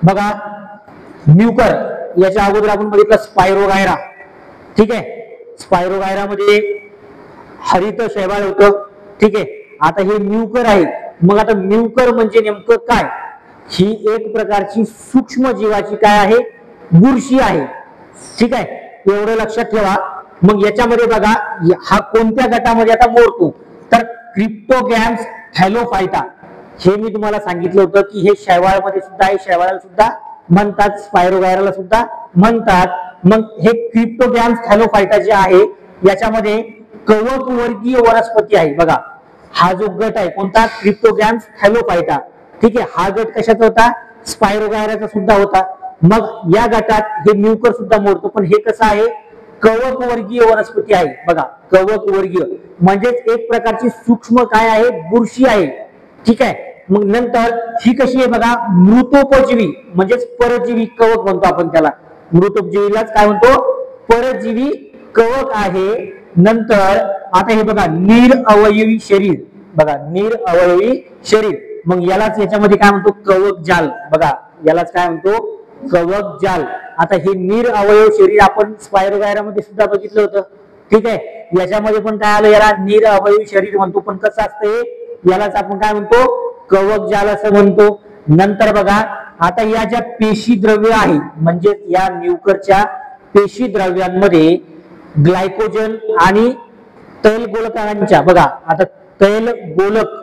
बघा म्युकर, याच्या अगोदर आपण बघितलं स्पायरोगायरा, ठीक आहे। स्पायरोगायरामध्ये हरित शैवाल होतं, ठीक आहे। आता हे म्युकर आहे, मग आता म्युकर म्हणजे नेमकं काय? ही एक प्रकारची सूक्ष्म जीवाची काय आहे, बुरशी आहे, ठीक आहे, एवढं लक्षात ठेवा। मग याच्यामध्ये बघा हा कोणत्या गटामध्ये आता मोडतो, तर क्रिप्टोगॅम्स थॅलोफायटा, हे मी तुम्हाला सांगितलं होतं की हे शैवाळमध्ये सुद्धा आहे, शैवाळाला सुद्धा म्हणतात, स्पायरोगायराला सुद्धा म्हणतात। मग हे क्रिप्टोगॅम्स थॅलोफायटा जे आहे याच्यामध्ये कवक वर्गीय वनस्पती आहे। बघा हा जो गट आहे कोणता, क्रिप्टोगॅम्स थॅलोफायटा, ठीक आहे। हा गट कशाचा होता, स्पायरोगायराचा सुद्धा होता। मग या गटात हे म्युकर सुद्धा मोडतो, पण हे कसं आहे, कवक वर्गीय वनस्पती आहे। बघा कवक वर्गीय म्हणजेच एक प्रकारची सूक्ष्म काय आहे, बुरशी आहे, ठीक आहे। मग नंतर ही कशी आहे बघा, मृतोपजीवी म्हणजेच परजीवी कवक म्हणतो आपण त्याला, मृतोपजीवीलाच काय म्हणतो, परजीवी कवक आहे। नंतर आता हे बघा निरअवयवी शरीर, बघा निरअवयवी शरीर, मग यालाच याच्यामध्ये काय म्हणतो, कवक जाल, बघा यालाच काय म्हणतो, कवक जाल। आता हे निरअवयव शरीर आपण स्पायरोगायरामध्ये सुद्धा बघितलं होतं, ठीक आहे। याच्यामध्ये पण काय आलं, याला निरअवयवी शरीर म्हणतो, पण कसं असतं यालाच आपण काय म्हणतो, कवक जाल असं म्हणतो। नंतर बघा आता या ज्या पेशी द्रव्य आहे, म्हणजे या म्युकरच्या पेशी द्रव्यांमध्ये ग्लायकोजन आणि तैल गोलकांच्या, बघा आता तैल गोलक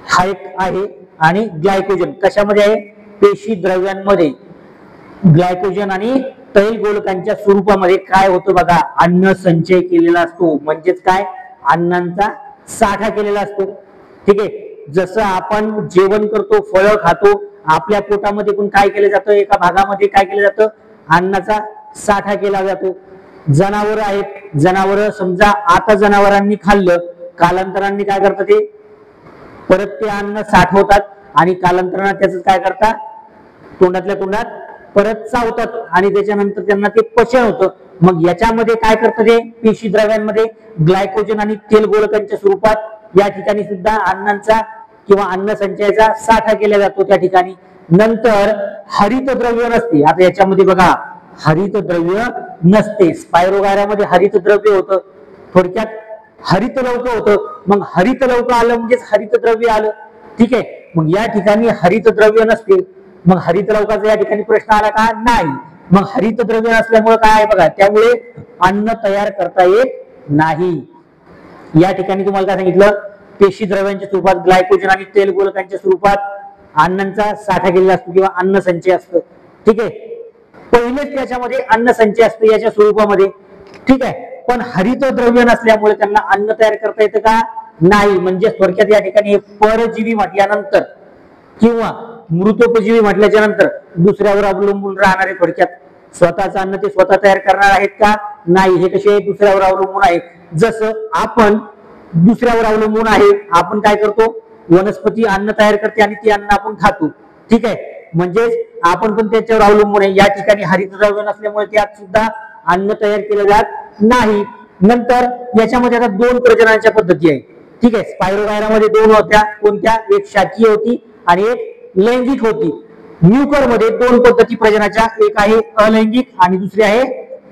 हा एक आहे आणि ग्लायकोजन कशामध्ये आहे, पेशी द्रव्यांमध्ये ग्लायकोजन आणि तैल गोलकांच्या स्वरूपामध्ये काय होतं बघा, अन्न संचय केलेला असतो, म्हणजेच काय, अन्नांचा साठा केलेला असतो, ठीक आहे। जसं आपण जेवण करतो, फळं खातो, आपल्या पोटामध्ये पण काय केलं जातं, एका भागामध्ये काय केलं जातं, अन्नाचा साठा केला जातो। जनावर आहेत, जनावर समजा आता जनावरांनी खाल्लं, कालांतराने काय करतात ते परत ते अन्न साठवतात आणि कालांतराने त्याचं काय करतात, तोंडातल्या तोंडात परत चावतात आणि त्याच्यानंतर त्यांना ते पचन होतं। मग याच्यामध्ये काय करतात ते पेशी द्रव्यांमध्ये ग्लायकोजन आणि तेल गोलकांच्या स्वरूपात या ठिकाणी सुद्धा अन्नांचा किंवा अन्न संचयाचा साठा केला जातो त्या ठिकाणी। नंतर हरित द्रव्य नसते, आता याच्यामध्ये बघा हरित द्रव्य नसते, स्पायरोगायरामध्ये हरित द्रव्य होतं, थोडक्यात हरित लवक होतं। मग हरित लवक आलं म्हणजेच हरित द्रव्य आलं, ठीक आहे। मग या ठिकाणी हरित द्रव्य नसते, मग हरित लवकाचा या ठिकाणी प्रश्न आला का, नाही। मग हरित द्रव्य नसल्यामुळे काय आहे बघा, त्यामुळे अन्न तयार करता येत नाही। या ठिकाणी तुम्हाला काय सांगितलं, पेशी द्रव्यांच्या स्वरूपात ग्लायकोजन आणि तेल गोलकांच्या स्वरूपात अन्नांचा साठा केलेला असतो किंवा अन्न संचय असतो, ठीक आहे। पहिलेच त्याच्यामध्ये अन्न संचय असतो याच्या स्वरूपामध्ये, ठीक आहे। पण हरित द्रव्य नसल्यामुळे त्यांना अन्न तयार करता येतं का, नाही। म्हणजे थोडक्यात या ठिकाणी परजीवी म्हटल्यानंतर किंवा मृतोपजीवी म्हटल्याच्या नंतर दुसऱ्यावर अवलंबून राहणारे, थोडक्यात स्वतःचं अन्न ते स्वतः तयार करणार आहेत का, नाही, हे कसे दुसऱ्यावर अवलंबून आहे। जसं आपण दुसऱ्यावर अवलंबून आहे, आपण काय करतो, वनस्पती अन्न तयार करते आणि ते अन्न आपण खातो, ठीक आहे। म्हणजेच आपण पण त्याच्यावर अवलंबून आहे। या ठिकाणी हरित द्रव्य नसल्यामुळे त्यात सुद्धा अन्न तयार केलं जात नाही। नंतर याच्यामध्ये आता दोन प्रजननाच्या पद्धती आहेत, ठीक आहे। स्पायरोगायरामध्ये दोन होत्या, कोणत्या, एक शाकीय होती आणि एक लैंगिक होती। म्युकर मध्ये दोन पद्धती प्रजनाच्या, एक आहे अलैंगिक आणि दुसरी आहे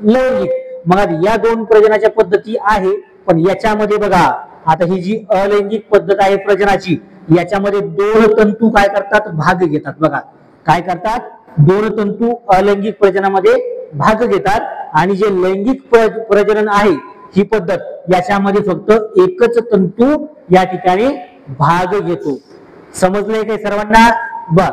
लैंगिक। मग या दोन प्रजनाच्या पद्धती आहे, पण याच्यामध्ये बघा आता ही जी अलैंगिक पद्धत आहे प्रजनाची, याच्यामध्ये दोन तंतू काय करतात, भाग घेतात। बघा काय करतात, दोन तंतू अलैंगिक प्रजनामध्ये भाग घेतात आणि जे लैंगिक प्रजनन आहे ही पद्धत, याच्यामध्ये फक्त एकच तंतू या ठिकाणी भाग घेतो। समजलंय काय सर्वांना? बर,